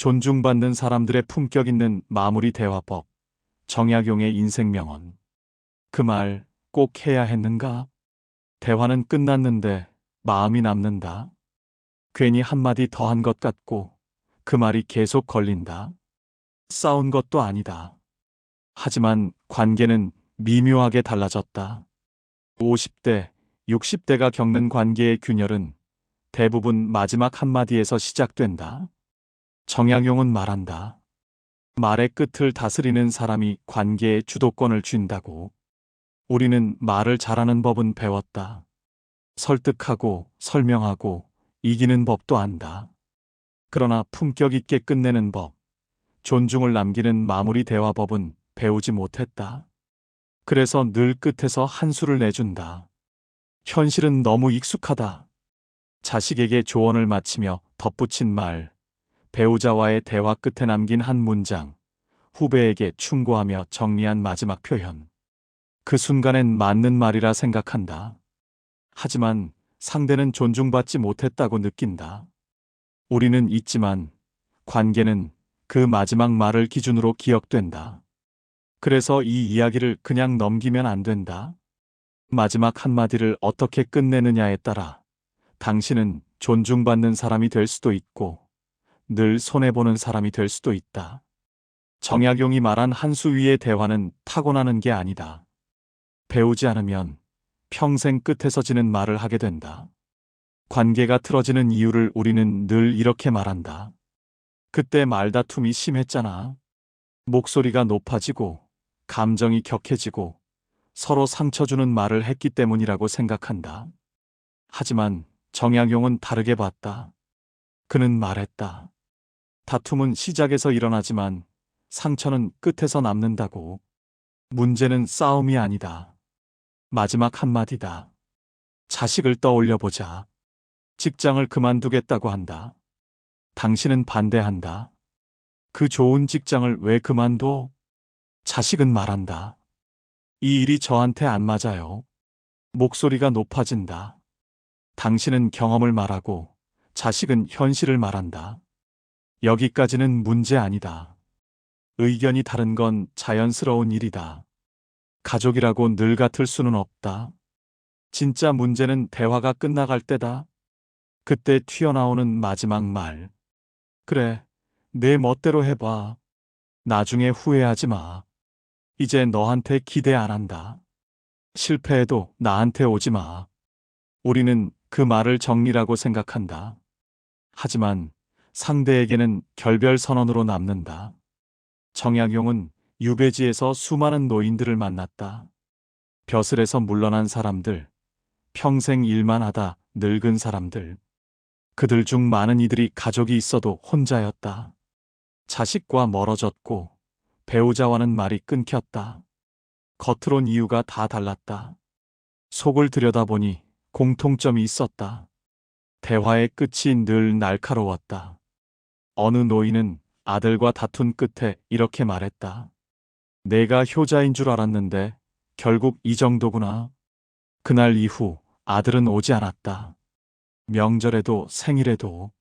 존중받는 사람들의 품격 있는 마무리 대화법. 정약용의 인생 명언. 그 말 꼭 해야 했는가? 대화는 끝났는데 마음이 남는다. 괜히 한마디 더 한 것 같고 그 말이 계속 걸린다. 싸운 것도 아니다. 하지만 관계는 미묘하게 달라졌다. 50대, 60대가 겪는 관계의 균열은 대부분 마지막 한마디에서 시작된다. 정약용은 말한다. 말의 끝을 다스리는 사람이 관계의 주도권을 쥔다고. 우리는 말을 잘하는 법은 배웠다. 설득하고 설명하고 이기는 법도 안다. 그러나 품격 있게 끝내는 법, 존중을 남기는 마무리 대화법은 배우지 못했다. 그래서 늘 끝에서 한수를 내준다. 현실은 너무 익숙하다. 자식에게 조언을 마치며 덧붙인 말, 배우자와의 대화 끝에 남긴 한 문장, 후배에게 충고하며 정리한 마지막 표현. 그 순간엔 맞는 말이라 생각한다. 하지만 상대는 존중받지 못했다고 느낀다. 우리는 잊지만 관계는 그 마지막 말을 기준으로 기억된다. 그래서 이 이야기를 그냥 넘기면 안 된다. 마지막 한마디를 어떻게 끝내느냐에 따라 당신은 존중받는 사람이 될 수도 있고 늘 손해보는 사람이 될 수도 있다. 정약용이 말한 한수 위의 대화는 타고나는 게 아니다. 배우지 않으면 평생 끝에서 지는 말을 하게 된다. 관계가 틀어지는 이유를 우리는 늘 이렇게 말한다. 그때 말다툼이 심했잖아. 목소리가 높아지고 감정이 격해지고 서로 상처 주는 말을 했기 때문이라고 생각한다. 하지만 정약용은 다르게 봤다. 그는 말했다. 다툼은 시작에서 일어나지만 상처는 끝에서 남는다고. 문제는 싸움이 아니다. 마지막 한마디다. 자식을 떠올려 보자. 직장을 그만두겠다고 한다. 당신은 반대한다. 그 좋은 직장을 왜 그만둬? 자식은 말한다. 이 일이 저한테 안 맞아요. 목소리가 높아진다. 당신은 경험을 말하고 자식은 현실을 말한다. 여기까지는 문제 아니다. 의견이 다른 건 자연스러운 일이다. 가족이라고 늘 같을 수는 없다. 진짜 문제는 대화가 끝나갈 때다. 그때 튀어나오는 마지막 말. 그래, 내 멋대로 해봐. 나중에 후회하지 마. 이제 너한테 기대 안 한다. 실패해도 나한테 오지 마. 우리는 그 말을 정리라고 생각한다. 하지만 상대에게는 결별 선언으로 남는다. 정약용은 유배지에서 수많은 노인들을 만났다. 벼슬에서 물러난 사람들, 평생 일만 하다 늙은 사람들. 그들 중 많은 이들이 가족이 있어도 혼자였다. 자식과 멀어졌고 배우자와는 말이 끊겼다. 겉으론 이유가 다 달랐다. 속을 들여다보니 공통점이 있었다. 대화의 끝이 늘 날카로웠다. 어느 노인은 아들과 다툰 끝에 이렇게 말했다. 내가 효자인 줄 알았는데 결국 이 정도구나. 그날 이후 아들은 오지 않았다. 명절에도 생일에도.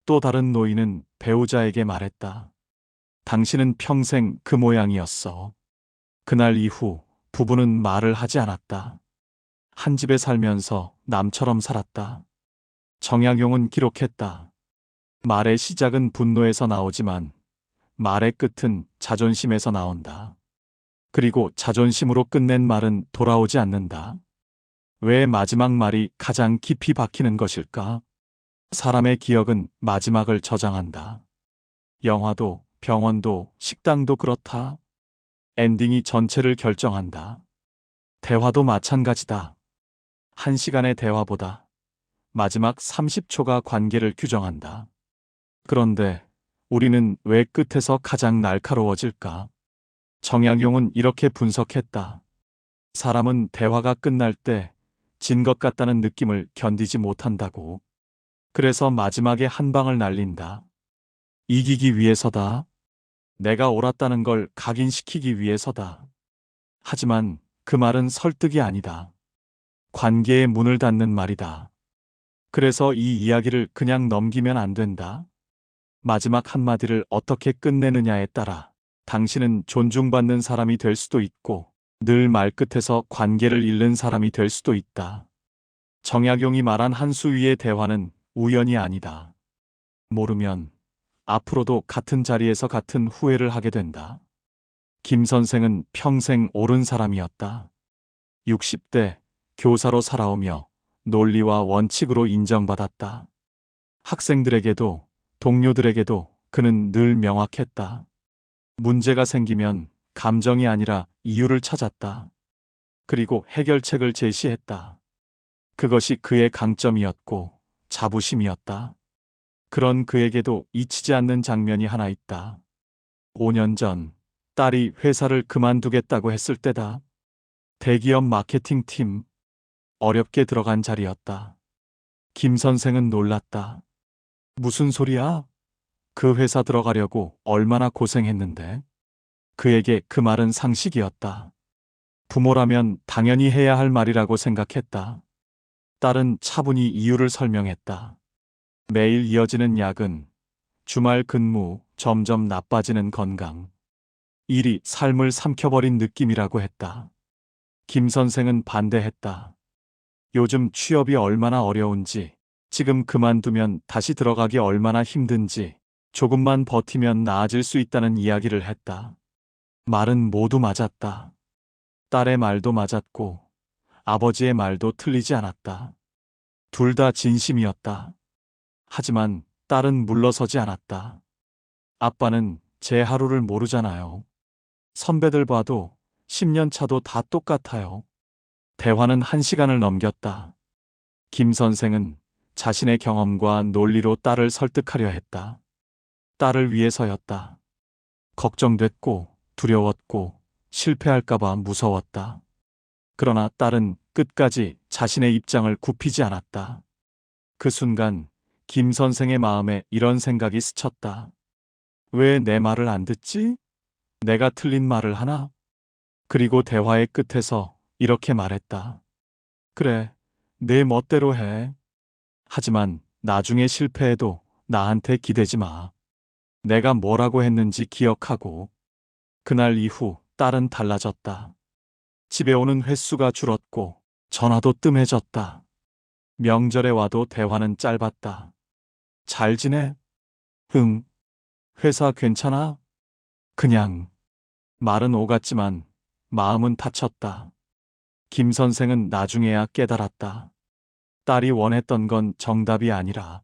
또 다른 노인은 배우자에게 말했다. 당신은 평생 그 모양이었어. 그날 이후 부부는 말을 하지 않았다. 한 집에 살면서 남처럼 살았다. 정약용은 기록했다. 말의 시작은 분노에서 나오지만 말의 끝은 자존심에서 나온다. 그리고 자존심으로 끝낸 말은 돌아오지 않는다. 왜 마지막 말이 가장 깊이 박히는 것일까? 사람의 기억은 마지막을 저장한다. 영화도, 병원도, 식당도 그렇다. 엔딩이 전체를 결정한다. 대화도 마찬가지다. 1시간의 대화보다 마지막 30초가 관계를 규정한다. 그런데 우리는 왜 끝에서 가장 날카로워질까? 정약용은 이렇게 분석했다. 사람은 대화가 끝날 때 진 것 같다는 느낌을 견디지 못한다고. 그래서 마지막에 한 방을 날린다. 이기기 위해서다. 내가 옳았다는 걸 각인시키기 위해서다. 하지만 그 말은 설득이 아니다. 관계의 문을 닫는 말이다. 그래서 이 이야기를 그냥 넘기면 안 된다. 마지막 한마디를 어떻게 끝내느냐에 따라 당신은 존중받는 사람이 될 수도 있고 늘 말끝에서 관계를 잃는 사람이 될 수도 있다. 정약용이 말한 한수위의 대화는 우연이 아니다. 모르면 앞으로도 같은 자리에서 같은 후회를 하게 된다. 김 선생은 평생 옳은 사람이었다. 60대 교사로 살아오며 논리와 원칙으로 인정받았다. 학생들에게도 동료들에게도 그는 늘 명확했다. 문제가 생기면 감정이 아니라 이유를 찾았다. 그리고 해결책을 제시했다. 그것이 그의 강점이었고 자부심이었다. 그런 그에게도 잊히지 않는 장면이 하나 있다. 5년 전 딸이 회사를 그만두겠다고 했을 때다. 대기업 마케팅팀, 어렵게 들어간 자리였다. 김 선생은 놀랐다. 무슨 소리야? 그 회사 들어가려고 얼마나 고생했는데. 그에게 그 말은 상식이었다. 부모라면 당연히 해야 할 말이라고 생각했다. 딸은 차분히 이유를 설명했다. 매일 이어지는 야근, 주말 근무, 점점 나빠지는 건강. 일이 삶을 삼켜버린 느낌이라고 했다. 김 선생은 반대했다. 요즘 취업이 얼마나 어려운지, 지금 그만두면 다시 들어가기 얼마나 힘든지, 조금만 버티면 나아질 수 있다는 이야기를 했다. 말은 모두 맞았다. 딸의 말도 맞았고, 아버지의 말도 틀리지 않았다. 둘 다 진심이었다. 하지만 딸은 물러서지 않았다. 아빠는 제 하루를 모르잖아요. 선배들 봐도 10년 차도 다 똑같아요. 대화는 1시간을 넘겼다. 김 선생은 자신의 경험과 논리로 딸을 설득하려 했다. 딸을 위해서였다. 걱정됐고 두려웠고 실패할까봐 무서웠다. 그러나 딸은 끝까지 자신의 입장을 굽히지 않았다. 그 순간 김 선생의 마음에 이런 생각이 스쳤다. 왜 내 말을 안 듣지? 내가 틀린 말을 하나? 그리고 대화의 끝에서 이렇게 말했다. 그래, 내 멋대로 해. 하지만 나중에 실패해도 나한테 기대지 마. 내가 뭐라고 했는지 기억하고. 그날 이후 딸은 달라졌다. 집에 오는 횟수가 줄었고 전화도 뜸해졌다. 명절에 와도 대화는 짧았다. 잘 지내? 응. 회사 괜찮아? 그냥. 말은 오갔지만 마음은 다쳤다. 김 선생은 나중에야 깨달았다. 딸이 원했던 건 정답이 아니라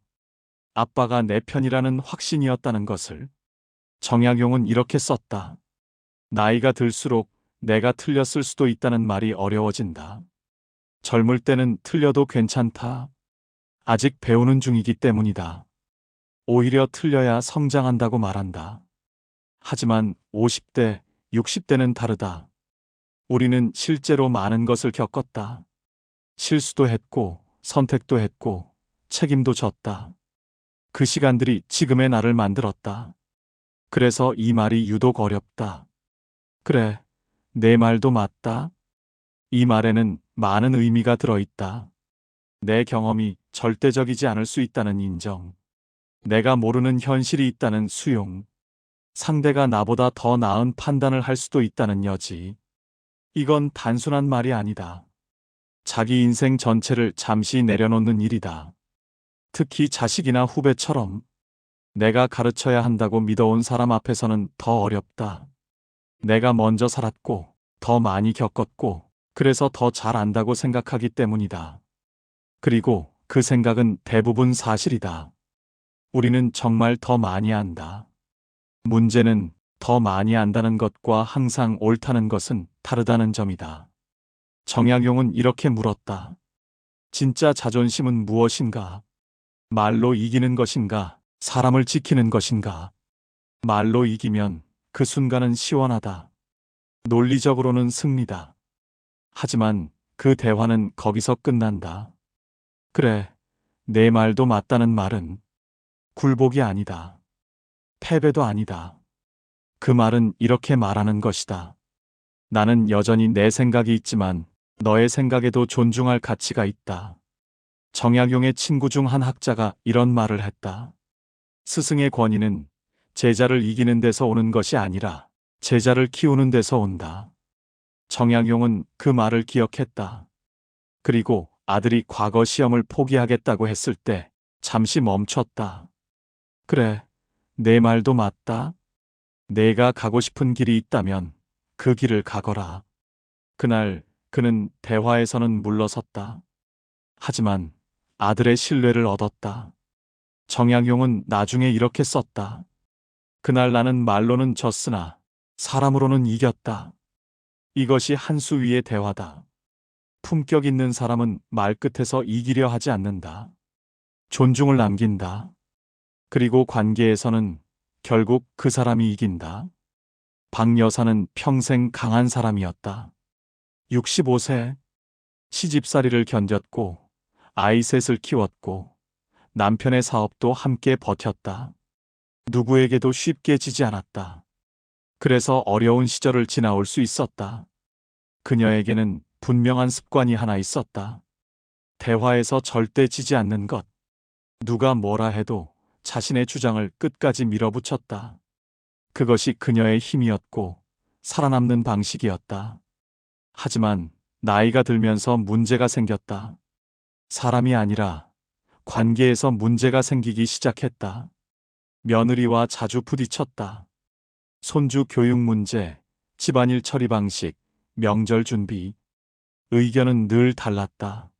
아빠가 내 편이라는 확신이었다는 것을. 정약용은 이렇게 썼다. 나이가 들수록 내가 틀렸을 수도 있다는 말이 어려워진다. 젊을 때는 틀려도 괜찮다. 아직 배우는 중이기 때문이다. 오히려 틀려야 성장한다고 말한다. 하지만 50대, 60대는 다르다. 우리는 실제로 많은 것을 겪었다. 실수도 했고, 선택도 했고, 책임도 졌다. 그 시간들이 지금의 나를 만들었다. 그래서 이 말이 유독 어렵다. 그래, 내 말도 맞다. 이 말에는 많은 의미가 들어있다. 내 경험이 절대적이지 않을 수 있다는 인정. 내가 모르는 현실이 있다는 수용. 상대가 나보다 더 나은 판단을 할 수도 있다는 여지. 이건 단순한 말이 아니다. 자기 인생 전체를 잠시 내려놓는 일이다. 특히 자식이나 후배처럼 내가 가르쳐야 한다고 믿어온 사람 앞에서는 더 어렵다. 내가 먼저 살았고, 더 많이 겪었고, 그래서 더 잘 안다고 생각하기 때문이다. 그리고 그 생각은 대부분 사실이다. 우리는 정말 더 많이 안다. 문제는 더 많이 안다는 것과 항상 옳다는 것은 다르다는 점이다. 정약용은 이렇게 물었다. 진짜 자존심은 무엇인가? 말로 이기는 것인가? 사람을 지키는 것인가? 말로 이기면 그 순간은 시원하다. 논리적으로는 승리다. 하지만 그 대화는 거기서 끝난다. 그래, 내 말도 맞다는 말은 굴복이 아니다. 패배도 아니다. 그 말은 이렇게 말하는 것이다. 나는 여전히 내 생각이 있지만 너의 생각에도 존중할 가치가 있다. 정약용의 친구 중 한 학자가 이런 말을 했다. 스승의 권위는 제자를 이기는 데서 오는 것이 아니라 제자를 키우는 데서 온다. 정약용은 그 말을 기억했다. 그리고 아들이 과거 시험을 포기하겠다고 했을 때 잠시 멈췄다. 그래, 내 말도 맞다. 내가 가고 싶은 길이 있다면 그 길을 가거라. 그날 그는 대화에서는 물러섰다. 하지만 아들의 신뢰를 얻었다. 정약용은 나중에 이렇게 썼다. 그날 나는 말로는 졌으나 사람으로는 이겼다. 이것이 한 수 위의 대화다. 품격 있는 사람은 말끝에서 이기려 하지 않는다. 존중을 남긴다. 그리고 관계에서는 결국 그 사람이 이긴다. 박 여사는 평생 강한 사람이었다. 65세 시집살이를 견뎠고 아이 셋을 키웠고 남편의 사업도 함께 버텼다. 누구에게도 쉽게 지지 않았다. 그래서 어려운 시절을 지나올 수 있었다. 그녀에게는 분명한 습관이 하나 있었다. 대화에서 절대 지지 않는 것. 누가 뭐라 해도 자신의 주장을 끝까지 밀어붙였다. 그것이 그녀의 힘이었고 살아남는 방식이었다. 하지만 나이가 들면서 문제가 생겼다. 사람이 아니라 관계에서 문제가 생기기 시작했다. 며느리와 자주 부딪혔다. 손주 교육 문제, 집안일 처리 방식, 명절 준비. 의견은 늘 달랐다.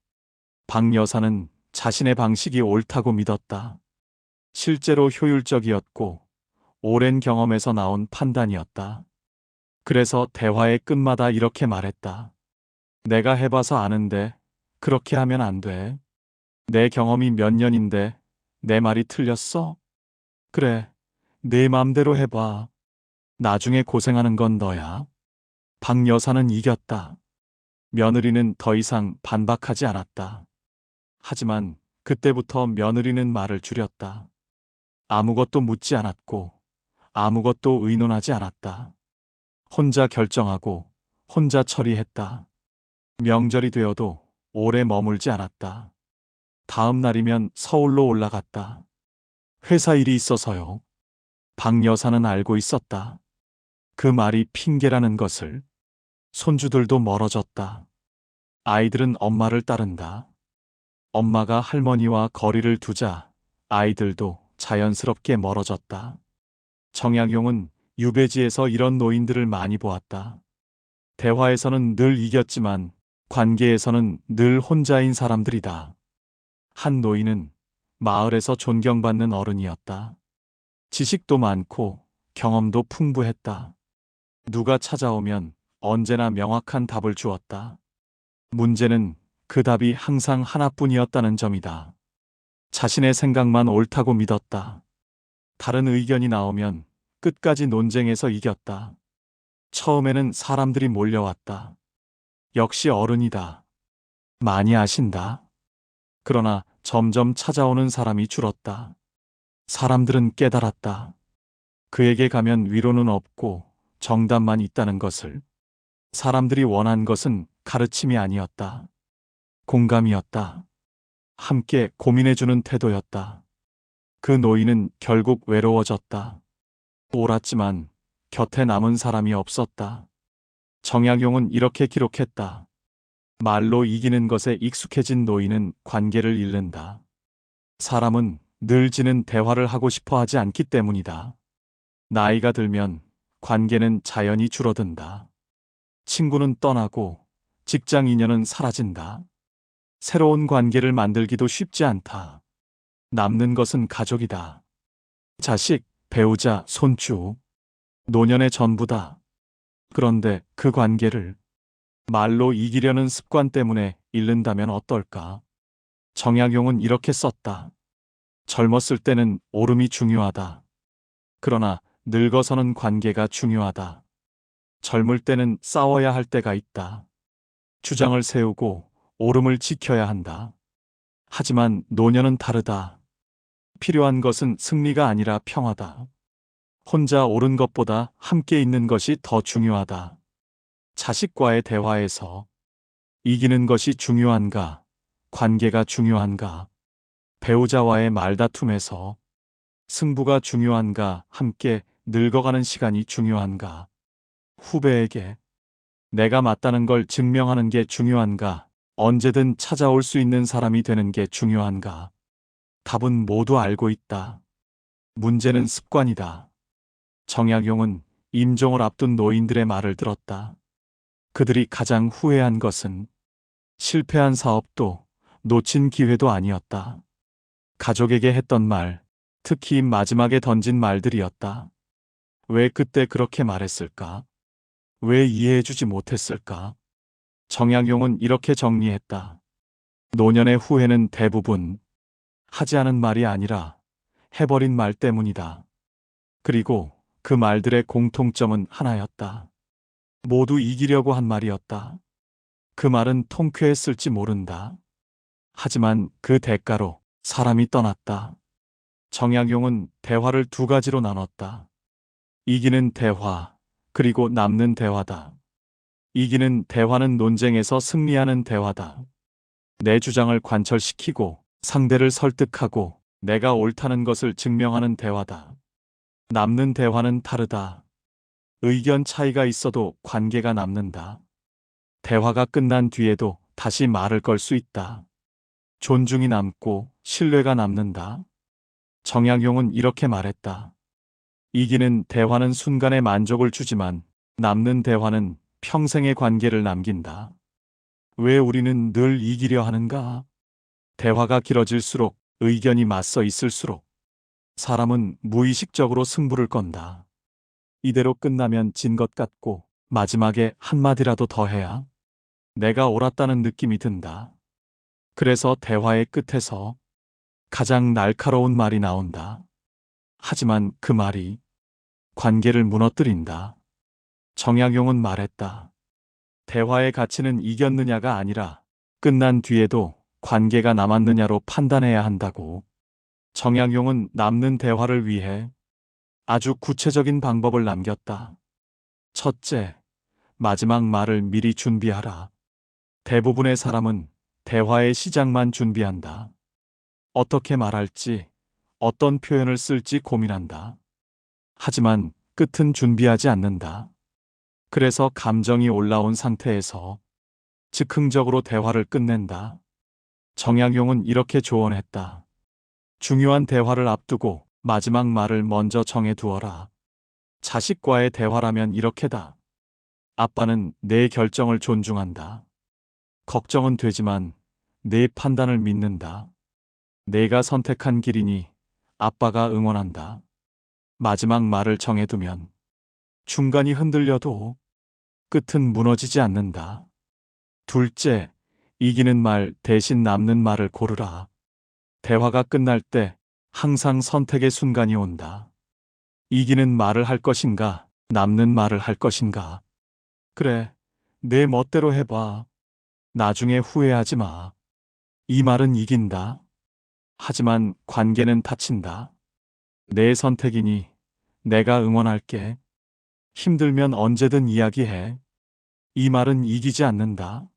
박 여사는 자신의 방식이 옳다고 믿었다. 실제로 효율적이었고 오랜 경험에서 나온 판단이었다. 그래서 대화의 끝마다 이렇게 말했다. 내가 해봐서 아는데 그렇게 하면 안 돼. 내 경험이 몇 년인데 내 말이 틀렸어? 그래, 내 맘대로 해봐. 나중에 고생하는 건 너야. 박 여사는 이겼다. 며느리는 더 이상 반박하지 않았다. 하지만 그때부터 며느리는 말을 줄였다. 아무것도 묻지 않았고 아무것도 의논하지 않았다. 혼자 결정하고 혼자 처리했다. 명절이 되어도 오래 머물지 않았다. 다음 날이면 서울로 올라갔다. 회사 일이 있어서요. 박 여사는 알고 있었다. 그 말이 핑계라는 것을. 손주들도 멀어졌다. 아이들은 엄마를 따른다. 엄마가 할머니와 거리를 두자 아이들도 자연스럽게 멀어졌다. 정약용은 유배지에서 이런 노인들을 많이 보았다. 대화에서는 늘 이겼지만 관계에서는 늘 혼자인 사람들이다. 한 노인은 마을에서 존경받는 어른이었다. 지식도 많고 경험도 풍부했다. 누가 찾아오면 언제나 명확한 답을 주었다. 문제는 그 답이 항상 하나뿐이었다는 점이다. 자신의 생각만 옳다고 믿었다. 다른 의견이 나오면 끝까지 논쟁에서 이겼다. 처음에는 사람들이 몰려왔다. 역시 어른이다. 많이 아신다. 그러나 점점 찾아오는 사람이 줄었다. 사람들은 깨달았다. 그에게 가면 위로는 없고 정답만 있다는 것을. 사람들이 원한 것은 가르침이 아니었다. 공감이었다. 함께 고민해주는 태도였다. 그 노인은 결국 외로워졌다. 옳았지만 곁에 남은 사람이 없었다. 정약용은 이렇게 기록했다. 말로 이기는 것에 익숙해진 노인은 관계를 잃는다. 사람은 늘 지는 대화를 하고 싶어 하지 않기 때문이다. 나이가 들면 관계는 자연히 줄어든다. 친구는 떠나고 직장 인연은 사라진다. 새로운 관계를 만들기도 쉽지 않다. 남는 것은 가족이다. 자식, 배우자, 손주, 노년의 전부다. 그런데 그 관계를 말로 이기려는 습관 때문에 잃는다면 어떨까? 정약용은 이렇게 썼다. 젊었을 때는 오름이 중요하다. 그러나 늙어서는 관계가 중요하다. 젊을 때는 싸워야 할 때가 있다. 주장을 세우고 오름을 지켜야 한다. 하지만 노년은 다르다. 필요한 것은 승리가 아니라 평화다. 혼자 옳은 것보다 함께 있는 것이 더 중요하다. 자식과의 대화에서 이기는 것이 중요한가? 관계가 중요한가? 배우자와의 말다툼에서 승부가 중요한가? 함께 늙어가는 시간이 중요한가? 후배에게 내가 맞다는 걸 증명하는 게 중요한가? 언제든 찾아올 수 있는 사람이 되는 게 중요한가? 답은 모두 알고 있다. 문제는 습관이다. 정약용은 임종을 앞둔 노인들의 말을 들었다. 그들이 가장 후회한 것은 실패한 사업도 놓친 기회도 아니었다. 가족에게 했던 말, 특히 마지막에 던진 말들이었다. 왜 그때 그렇게 말했을까? 왜 이해해주지 못했을까? 정약용은 이렇게 정리했다. 노년의 후회는 대부분 하지 않은 말이 아니라 해버린 말 때문이다. 그리고 그 말들의 공통점은 하나였다. 모두 이기려고 한 말이었다. 그 말은 통쾌했을지 모른다. 하지만 그 대가로 사람이 떠났다. 정약용은 대화를 두 가지로 나눴다. 이기는 대화, 그리고 남는 대화다. 이기는 대화는 논쟁에서 승리하는 대화다. 내 주장을 관철시키고 상대를 설득하고 내가 옳다는 것을 증명하는 대화다. 남는 대화는 다르다. 의견 차이가 있어도 관계가 남는다. 대화가 끝난 뒤에도 다시 말을 걸 수 있다. 존중이 남고 신뢰가 남는다. 정약용은 이렇게 말했다. 이기는 대화는 순간의 만족을 주지만 남는 대화는 평생의 관계를 남긴다. 왜 우리는 늘 이기려 하는가? 대화가 길어질수록 의견이 맞서 있을수록 사람은 무의식적으로 승부를 건다. 이대로 끝나면 진 것 같고 마지막에 한마디라도 더 해야 내가 옳았다는 느낌이 든다. 그래서 대화의 끝에서 가장 날카로운 말이 나온다. 하지만 그 말이 관계를 무너뜨린다. 정약용은 말했다. 대화의 가치는 이겼느냐가 아니라 끝난 뒤에도 관계가 남았느냐로 판단해야 한다고. 정약용은 남는 대화를 위해 아주 구체적인 방법을 남겼다. 첫째, 마지막 말을 미리 준비하라. 대부분의 사람은 대화의 시작만 준비한다. 어떻게 말할지, 어떤 표현을 쓸지 고민한다. 하지만 끝은 준비하지 않는다. 그래서 감정이 올라온 상태에서 즉흥적으로 대화를 끝낸다. 정약용은 이렇게 조언했다. 중요한 대화를 앞두고 마지막 말을 먼저 정해두어라. 자식과의 대화라면 이렇게다. 아빠는 내 결정을 존중한다. 걱정은 되지만 내 판단을 믿는다. 내가 선택한 길이니 아빠가 응원한다. 마지막 말을 정해두면 중간이 흔들려도 끝은 무너지지 않는다. 둘째, 이기는 말 대신 남는 말을 고르라. 대화가 끝날 때 항상 선택의 순간이 온다. 이기는 말을 할 것인가, 남는 말을 할 것인가. 그래, 내 멋대로 해봐. 나중에 후회하지 마. 이 말은 이긴다. 하지만 관계는 다친다. 내 선택이니 내가 응원할게. 힘들면 언제든 이야기해. 이 말은 이기지 않는다.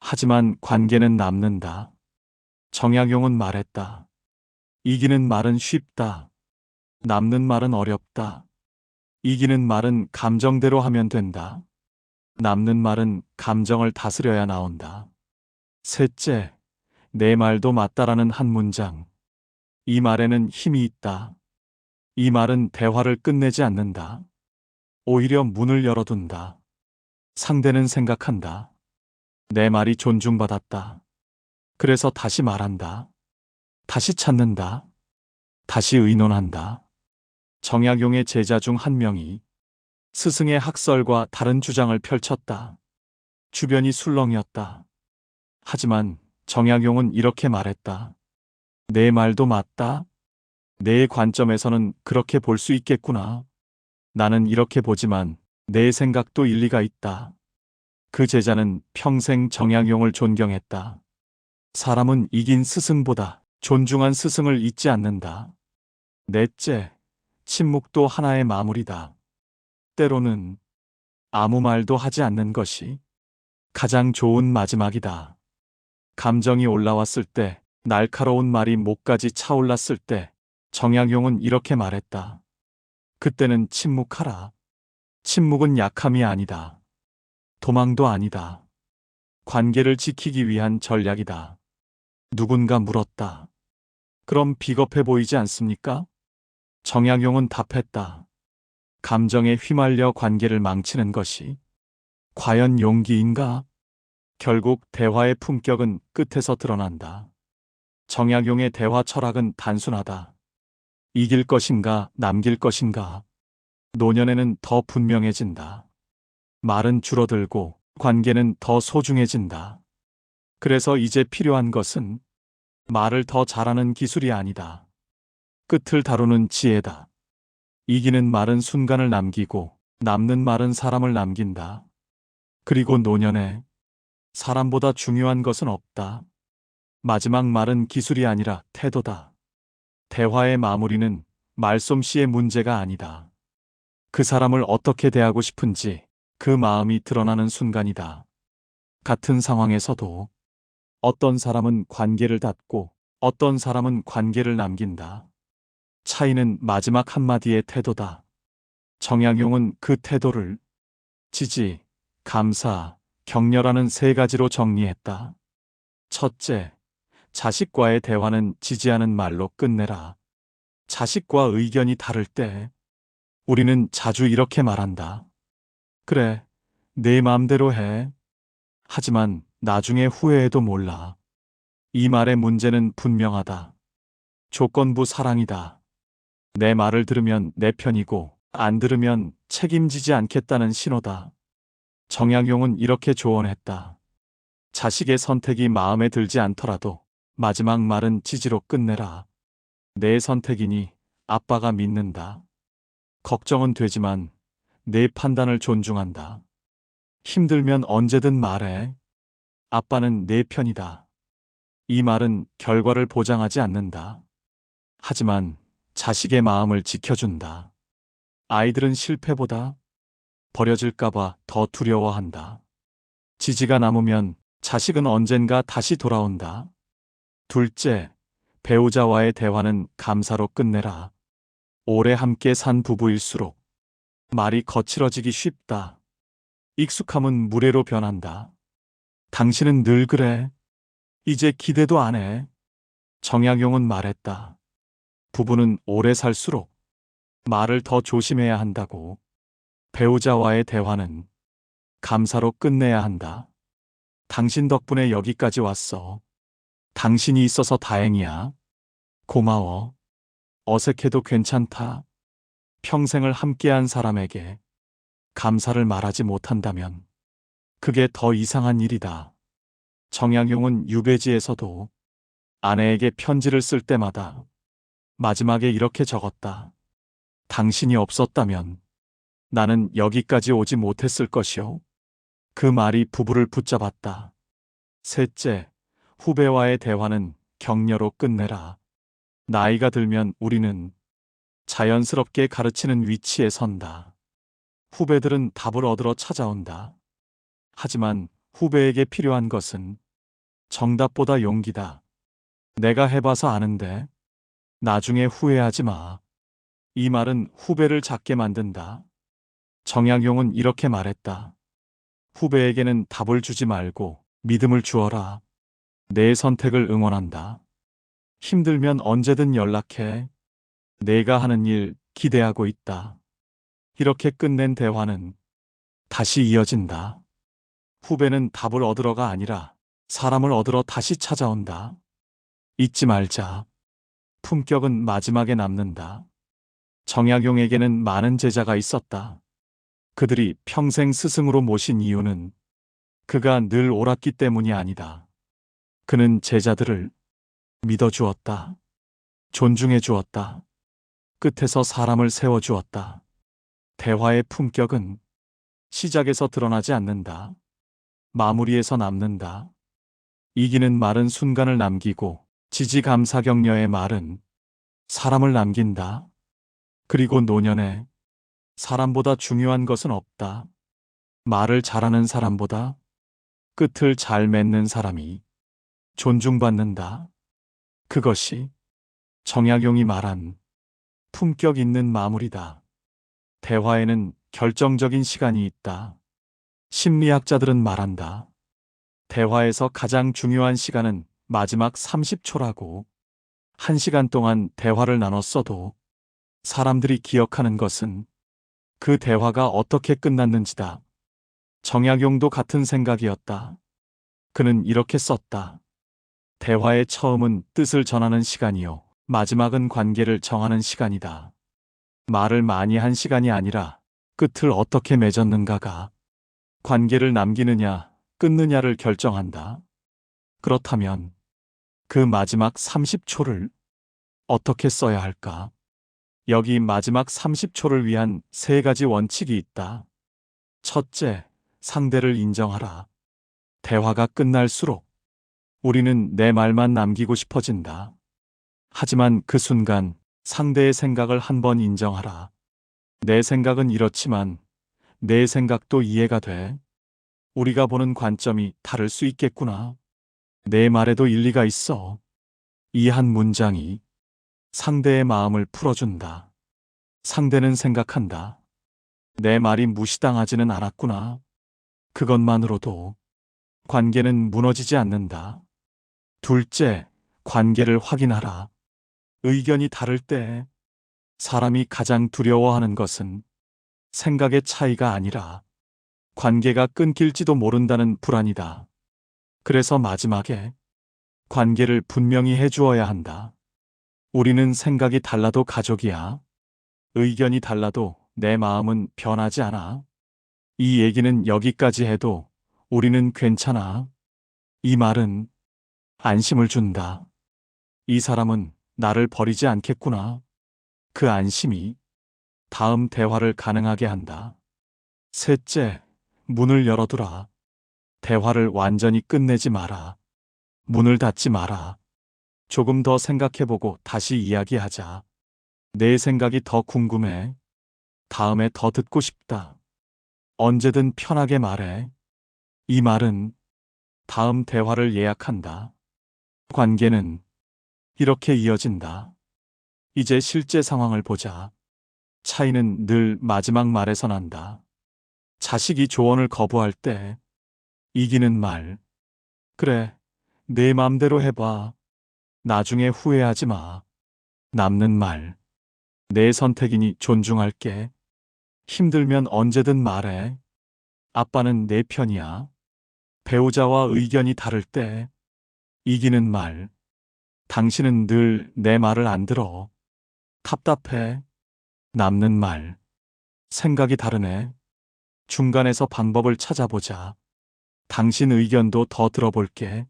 하지만 관계는 남는다. 정약용은 말했다. 이기는 말은 쉽다. 남는 말은 어렵다. 이기는 말은 감정대로 하면 된다. 남는 말은 감정을 다스려야 나온다. 셋째, 내 말도 맞다라는 한 문장. 이 말에는 힘이 있다. 이 말은 대화를 끝내지 않는다. 오히려 문을 열어둔다. 상대는 생각한다. 내 말이 존중받았다. 그래서 다시 말한다. 다시 찾는다. 다시 의논한다. 정약용의 제자 중 한 명이 스승의 학설과 다른 주장을 펼쳤다. 주변이 술렁이었다. 하지만 정약용은 이렇게 말했다. 내 말도 맞다. 내 관점에서는 그렇게 볼 수 있겠구나. 나는 이렇게 보지만 내 생각도 일리가 있다. 그 제자는 평생 정약용을 존경했다. 사람은 이긴 스승보다 존중한 스승을 잊지 않는다. 넷째, 침묵도 하나의 마무리다. 때로는 아무 말도 하지 않는 것이 가장 좋은 마지막이다. 감정이 올라왔을 때, 날카로운 말이 목까지 차올랐을 때, 정약용은 이렇게 말했다. 그때는 침묵하라. 침묵은 약함이 아니다. 도망도 아니다. 관계를 지키기 위한 전략이다. 누군가 물었다. 그럼 비겁해 보이지 않습니까? 정약용은 답했다. 감정에 휘말려 관계를 망치는 것이 과연 용기인가? 결국 대화의 품격은 끝에서 드러난다. 정약용의 대화 철학은 단순하다. 이길 것인가, 남길 것인가. 노년에는 더 분명해진다. 말은 줄어들고 관계는 더 소중해진다. 그래서 이제 필요한 것은 말을 더 잘하는 기술이 아니다. 끝을 다루는 지혜다. 이기는 말은 순간을 남기고 남는 말은 사람을 남긴다. 그리고 노년에 사람보다 중요한 것은 없다. 마지막 말은 기술이 아니라 태도다. 대화의 마무리는 말솜씨의 문제가 아니다. 그 사람을 어떻게 대하고 싶은지 그 마음이 드러나는 순간이다. 같은 상황에서도 어떤 사람은 관계를 닫고 어떤 사람은 관계를 남긴다. 차이는 마지막 한마디의 태도다. 정약용은 그 태도를 지지, 감사, 격려라는 세 가지로 정리했다. 첫째, 자식과의 대화는 지지하는 말로 끝내라. 자식과 의견이 다를 때 우리는 자주 이렇게 말한다. 그래, 내 마음대로 해. 하지만 나중에 후회해도 몰라. 이 말의 문제는 분명하다. 조건부 사랑이다. 내 말을 들으면 내 편이고 안 들으면 책임지지 않겠다는 신호다. 정약용은 이렇게 조언했다. 자식의 선택이 마음에 들지 않더라도 마지막 말은 지지로 끝내라. 내 선택이니 아빠가 믿는다. 걱정은 되지만 내 판단을 존중한다. 힘들면 언제든 말해. 아빠는 내 편이다. 이 말은 결과를 보장하지 않는다. 하지만 자식의 마음을 지켜준다. 아이들은 실패보다 버려질까봐 더 두려워한다. 지지가 남으면 자식은 언젠가 다시 돌아온다. 둘째, 배우자와의 대화는 감사로 끝내라. 오래 함께 산 부부일수록 말이 거칠어지기 쉽다. 익숙함은 무례로 변한다. 당신은 늘 그래. 이제 기대도 안 해. 정약용은 말했다. 부부는 오래 살수록 말을 더 조심해야 한다고. 배우자와의 대화는 감사로 끝내야 한다. 당신 덕분에 여기까지 왔어. 당신이 있어서 다행이야. 고마워. 어색해도 괜찮다. 평생을 함께한 사람에게 감사를 말하지 못한다면 그게 더 이상한 일이다. 정약용은 유배지에서도 아내에게 편지를 쓸 때마다 마지막에 이렇게 적었다. 당신이 없었다면 나는 여기까지 오지 못했을 것이오. 그 말이 부부를 붙잡았다. 셋째, 후배와의 대화는 격려로 끝내라. 나이가 들면 우리는 자연스럽게 가르치는 위치에 선다. 후배들은 답을 얻으러 찾아온다. 하지만 후배에게 필요한 것은 정답보다 용기다. 내가 해봐서 아는데 나중에 후회하지 마. 이 말은 후배를 작게 만든다. 정약용은 이렇게 말했다. 후배에게는 답을 주지 말고 믿음을 주어라. 내 선택을 응원한다. 힘들면 언제든 연락해. 내가 하는 일 기대하고 있다. 이렇게 끝낸 대화는 다시 이어진다. 후배는 답을 얻으러가 아니라 사람을 얻으러 다시 찾아온다. 잊지 말자. 품격은 마지막에 남는다. 정약용에게는 많은 제자가 있었다. 그들이 평생 스승으로 모신 이유는 그가 늘 옳았기 때문이 아니다. 그는 제자들을 믿어주었다. 존중해 주었다. 끝에서 사람을 세워주었다. 대화의 품격은 시작에서 드러나지 않는다. 마무리에서 남는다. 이기는 말은 순간을 남기고 지지감사 격려의 말은 사람을 남긴다. 그리고 노년에 사람보다 중요한 것은 없다. 말을 잘하는 사람보다 끝을 잘 맺는 사람이 존중받는다. 그것이 정약용이 말한 품격 있는 마무리다. 대화에는 결정적인 시간이 있다. 심리학자들은 말한다. 대화에서 가장 중요한 시간은 마지막 30초라고. 1시간 동안 대화를 나눴어도 사람들이 기억하는 것은 그 대화가 어떻게 끝났는지다. 정약용도 같은 생각이었다. 그는 이렇게 썼다. 대화의 처음은 뜻을 전하는 시간이요. 마지막은 관계를 정하는 시간이다. 말을 많이 한 시간이 아니라 끝을 어떻게 맺었는가가 관계를 남기느냐, 끊느냐를 결정한다. 그렇다면 그 마지막 30초를 어떻게 써야 할까? 여기 마지막 30초를 위한 3가지 원칙이 있다. 첫째, 상대를 인정하라. 대화가 끝날수록 우리는 내 말만 남기고 싶어진다. 하지만 그 순간 상대의 생각을 한번 인정하라. 내 생각은 이렇지만 내 생각도 이해가 돼. 우리가 보는 관점이 다를 수 있겠구나. 내 말에도 일리가 있어. 이 한 문장이 상대의 마음을 풀어준다. 상대는 생각한다. 내 말이 무시당하지는 않았구나. 그것만으로도 관계는 무너지지 않는다. 둘째, 관계를 확인하라. 의견이 다를 때 사람이 가장 두려워하는 것은 생각의 차이가 아니라 관계가 끊길지도 모른다는 불안이다. 그래서 마지막에 관계를 분명히 해주어야 한다. 우리는 생각이 달라도 가족이야. 의견이 달라도 내 마음은 변하지 않아. 이 얘기는 여기까지 해도 우리는 괜찮아. 이 말은 안심을 준다. 이 사람은 나를 버리지 않겠구나. 그 안심이 다음 대화를 가능하게 한다. 셋째, 문을 열어두라. 대화를 완전히 끝내지 마라. 문을 닫지 마라. 조금 더 생각해보고 다시 이야기하자. 내 생각이 더 궁금해. 다음에 더 듣고 싶다. 언제든 편하게 말해. 이 말은 다음 대화를 예약한다. 관계는 이렇게 이어진다. 이제 실제 상황을 보자. 차이는 늘 마지막 말에서 난다. 자식이 조언을 거부할 때 이기는 말. 그래, 내 맘대로 해봐. 나중에 후회하지 마. 남는 말. 내 선택이니 존중할게. 힘들면 언제든 말해. 아빠는 내 편이야. 배우자와 의견이 다를 때 이기는 말. 당신은 늘 내 말을 안 들어. 답답해. 남는 말. 생각이 다르네. 중간에서 방법을 찾아보자. 당신 의견도 더 들어볼게.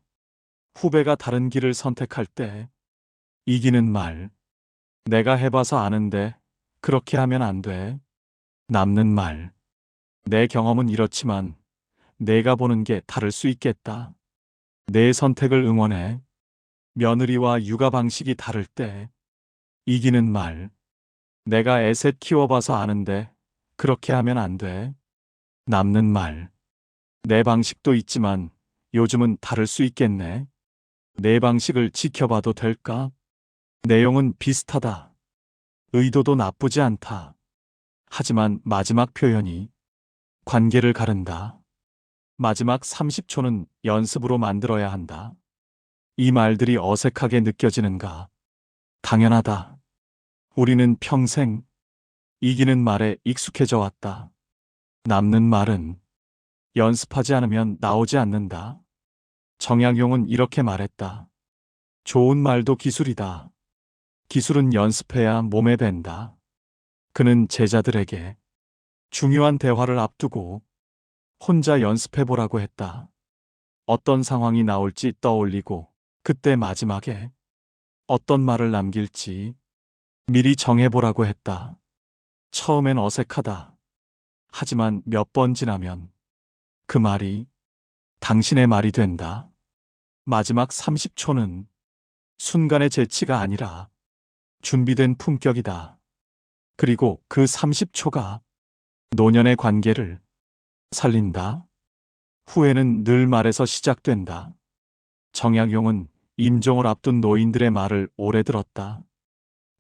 후배가 다른 길을 선택할 때 이기는 말. 내가 해봐서 아는데 그렇게 하면 안 돼. 남는 말. 내 경험은 이렇지만 내가 보는 게 다를 수 있겠다. 내 선택을 응원해. 며느리와 육아 방식이 다를 때 이기는 말. 내가 애셋 키워봐서 아는데 그렇게 하면 안 돼. 남는 말. 내 방식도 있지만 요즘은 다를 수 있겠네. 내 방식을 지켜봐도 될까? 내용은 비슷하다. 의도도 나쁘지 않다. 하지만 마지막 표현이 관계를 가른다. 마지막 30초는 연습으로 만들어야 한다. 이 말들이 어색하게 느껴지는가? 당연하다. 우리는 평생 이기는 말에 익숙해져 왔다. 남는 말은 연습하지 않으면 나오지 않는다. 정약용은 이렇게 말했다. 좋은 말도 기술이다. 기술은 연습해야 몸에 밴다. 그는 제자들에게 중요한 대화를 앞두고 혼자 연습해보라고 했다. 어떤 상황이 나올지 떠올리고 그때 마지막에 어떤 말을 남길지 미리 정해보라고 했다. 처음엔 어색하다. 하지만 몇 번 지나면 그 말이 당신의 말이 된다. 마지막 30초는 순간의 재치가 아니라 준비된 품격이다. 그리고 그 30초가 노년의 관계를 살린다. 후회는 늘 말에서 시작된다. 정약용은 임종을 앞둔 노인들의 말을 오래 들었다.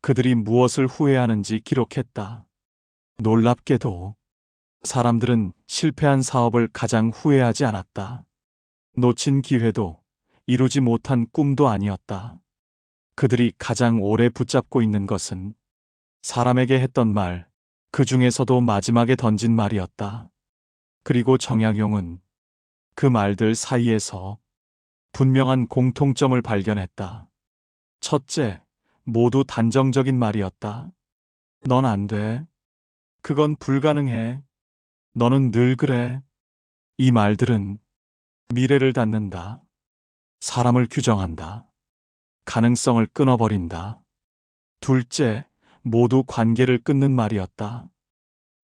그들이 무엇을 후회하는지 기록했다. 놀랍게도 사람들은 실패한 사업을 가장 후회하지 않았다. 놓친 기회도 이루지 못한 꿈도 아니었다. 그들이 가장 오래 붙잡고 있는 것은 사람에게 했던 말, 그 중에서도 마지막에 던진 말이었다. 그리고 정약용은 그 말들 사이에서 분명한 공통점을 발견했다. 첫째, 모두 단정적인 말이었다. 넌 안 돼. 그건 불가능해. 너는 늘 그래. 이 말들은 미래를 닫는다. 사람을 규정한다. 가능성을 끊어버린다. 둘째, 모두 관계를 끊는 말이었다.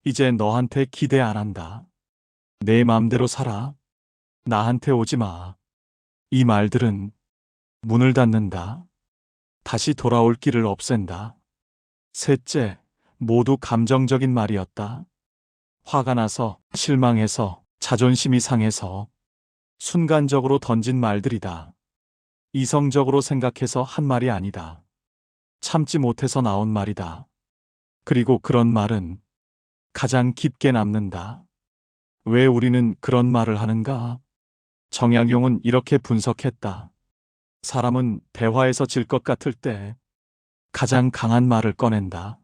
이제 너한테 기대 안 한다. 내 맘대로 살아. 나한테 오지 마. 이 말들은 문을 닫는다. 다시 돌아올 길을 없앤다. 셋째, 모두 감정적인 말이었다. 화가 나서, 실망해서, 자존심이 상해서 순간적으로 던진 말들이다. 이성적으로 생각해서 한 말이 아니다. 참지 못해서 나온 말이다. 그리고 그런 말은 가장 깊게 남는다. 왜 우리는 그런 말을 하는가? 정약용은 이렇게 분석했다. 사람은 대화에서 질 것 같을 때 가장 강한 말을 꺼낸다.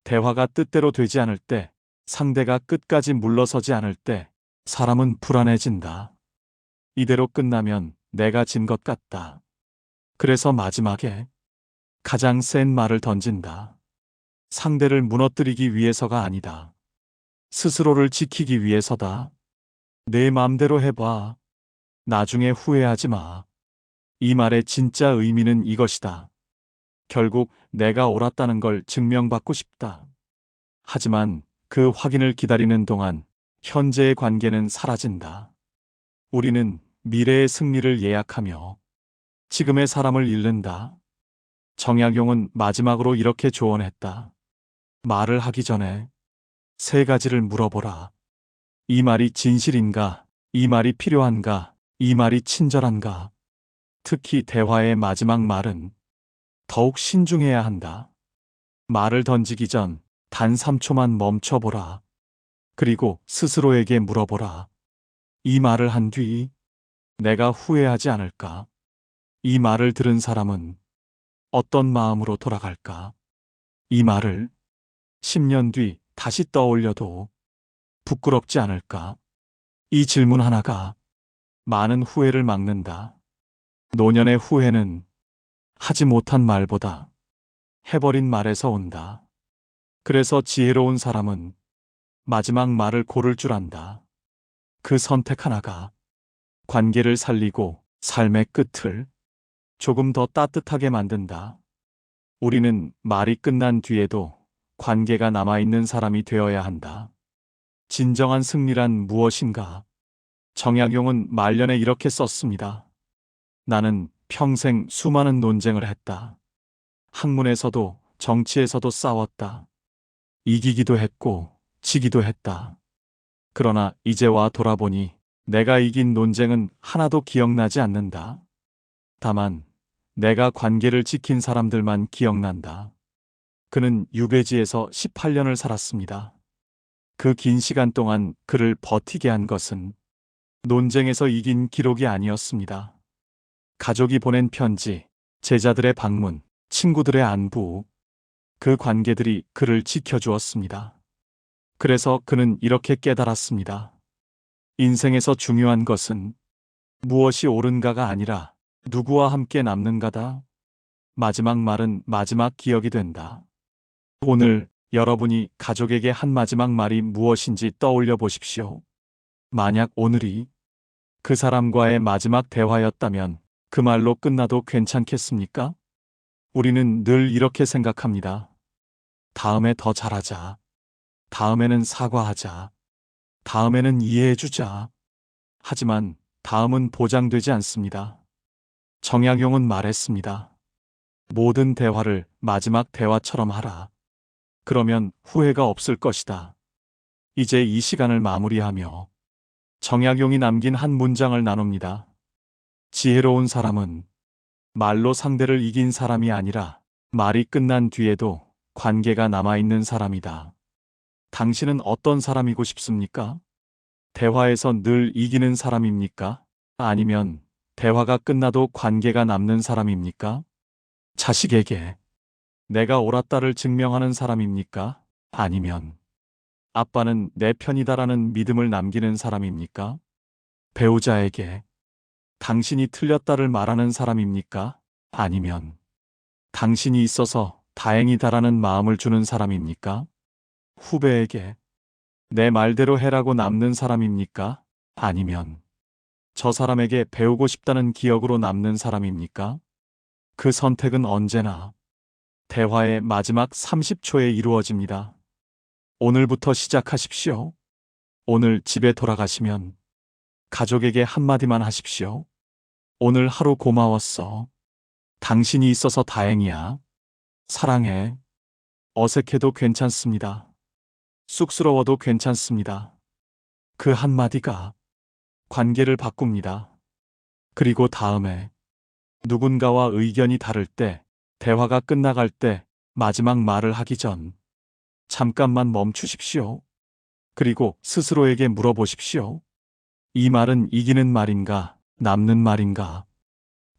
대화가 뜻대로 되지 않을 때, 상대가 끝까지 물러서지 않을 때 사람은 불안해진다. 이대로 끝나면 내가 진 것 같다. 그래서 마지막에 가장 센 말을 던진다. 상대를 무너뜨리기 위해서가 아니다. 스스로를 지키기 위해서다. 내 맘대로 해봐. 나중에 후회하지 마. 이 말의 진짜 의미는 이것이다. 결국 내가 옳았다는 걸 증명받고 싶다. 하지만 그 확인을 기다리는 동안 현재의 관계는 사라진다. 우리는 미래의 승리를 예약하며 지금의 사람을 잃는다. 정약용은 마지막으로 이렇게 조언했다. 말을 하기 전에 세 가지를 물어보라. 이 말이 진실인가? 이 말이 필요한가? 이 말이 친절한가? 특히 대화의 마지막 말은 더욱 신중해야 한다. 말을 던지기 전 단 3초만 멈춰보라. 그리고 스스로에게 물어보라. 이 말을 한 뒤 내가 후회하지 않을까? 이 말을 들은 사람은 어떤 마음으로 돌아갈까? 이 말을 10년 뒤 다시 떠올려도 부끄럽지 않을까? 이 질문 하나가 많은 후회를 막는다. 노년의 후회는 하지 못한 말보다 해버린 말에서 온다. 그래서 지혜로운 사람은 마지막 말을 고를 줄 안다. 그 선택 하나가 관계를 살리고 삶의 끝을 조금 더 따뜻하게 만든다. 우리는 말이 끝난 뒤에도 관계가 남아있는 사람이 되어야 한다. 진정한 승리란 무엇인가? 정약용은 말년에 이렇게 썼습니다. 나는 평생 수많은 논쟁을 했다. 학문에서도 정치에서도 싸웠다. 이기기도 했고 지기도 했다. 그러나 이제와 돌아보니 내가 이긴 논쟁은 하나도 기억나지 않는다. 다만 내가 관계를 지킨 사람들만 기억난다. 그는 유배지에서 18년을 살았습니다. 그 긴 시간 동안 그를 버티게 한 것은 논쟁에서 이긴 기록이 아니었습니다. 가족이 보낸 편지, 제자들의 방문, 친구들의 안부, 그 관계들이 그를 지켜주었습니다. 그래서 그는 이렇게 깨달았습니다. 인생에서 중요한 것은 무엇이 옳은가가 아니라 누구와 함께 남는가다. 마지막 말은 마지막 기억이 된다. 오늘 여러분이 가족에게 한 마지막 말이 무엇인지 떠올려 보십시오. 만약 오늘이 그 사람과의 마지막 대화였다면 그 말로 끝나도 괜찮겠습니까? 우리는 늘 이렇게 생각합니다. 다음에 더 잘하자. 다음에는 사과하자. 다음에는 이해해주자. 하지만 다음은 보장되지 않습니다. 정약용은 말했습니다. 모든 대화를 마지막 대화처럼 하라. 그러면 후회가 없을 것이다. 이제 이 시간을 마무리하며 정약용이 남긴 한 문장을 나눕니다. 지혜로운 사람은 말로 상대를 이긴 사람이 아니라 말이 끝난 뒤에도 관계가 남아있는 사람이다. 당신은 어떤 사람이고 싶습니까? 대화에서 늘 이기는 사람입니까? 아니면 대화가 끝나도 관계가 남는 사람입니까? 자식에게 내가 옳았다를 증명하는 사람입니까? 아니면 아빠는 내 편이다라는 믿음을 남기는 사람입니까? 배우자에게 당신이 틀렸다를 말하는 사람입니까? 아니면 당신이 있어서 다행이다라는 마음을 주는 사람입니까? 후배에게 내 말대로 해라고 남는 사람입니까? 아니면 저 사람에게 배우고 싶다는 기억으로 남는 사람입니까? 그 선택은 언제나 대화의 마지막 30초에 이루어집니다. 오늘부터 시작하십시오. 오늘 집에 돌아가시면 가족에게 한마디만 하십시오. 오늘 하루 고마웠어. 당신이 있어서 다행이야. 사랑해. 어색해도 괜찮습니다. 쑥스러워도 괜찮습니다. 그 한마디가 관계를 바꿉니다. 그리고 다음에 누군가와 의견이 다를 때, 대화가 끝나갈 때 마지막 말을 하기 전 잠깐만 멈추십시오. 그리고 스스로에게 물어보십시오. 이 말은 이기는 말인가, 남는 말인가?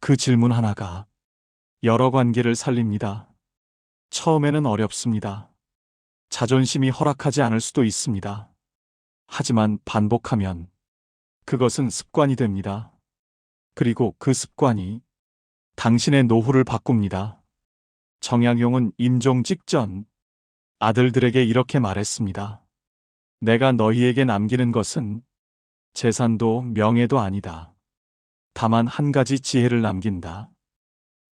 그 질문 하나가 여러 관계를 살립니다. 처음에는 어렵습니다. 자존심이 허락하지 않을 수도 있습니다. 하지만 반복하면 그것은 습관이 됩니다. 그리고 그 습관이 당신의 노후를 바꿉니다. 정약용은 임종 직전 아들들에게 이렇게 말했습니다. 내가 너희에게 남기는 것은 재산도 명예도 아니다. 다만 한 가지 지혜를 남긴다.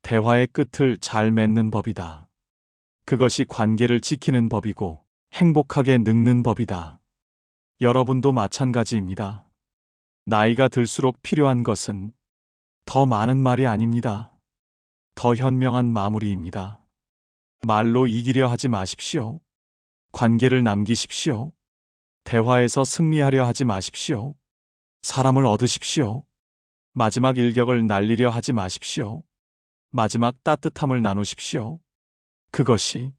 대화의 끝을 잘 맺는 법이다. 그것이 관계를 지키는 법이고 행복하게 늙는 법이다. 여러분도 마찬가지입니다. 나이가 들수록 필요한 것은 더 많은 말이 아닙니다. 더 현명한 마무리입니다. 말로 이기려 하지 마십시오. 관계를 남기십시오. 대화에서 승리하려 하지 마십시오. 사람을 얻으십시오. 마지막 일격을 날리려 하지 마십시오. 마지막 따뜻함을 나누십시오. 그것이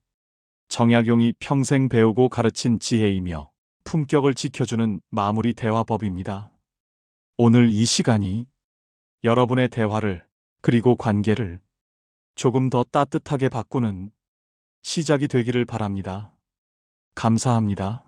정약용이 평생 배우고 가르친 지혜이며 품격을 지켜주는 마무리 대화법입니다. 오늘 이 시간이 여러분의 대화를 그리고 관계를 조금 더 따뜻하게 바꾸는 시작이 되기를 바랍니다. 감사합니다.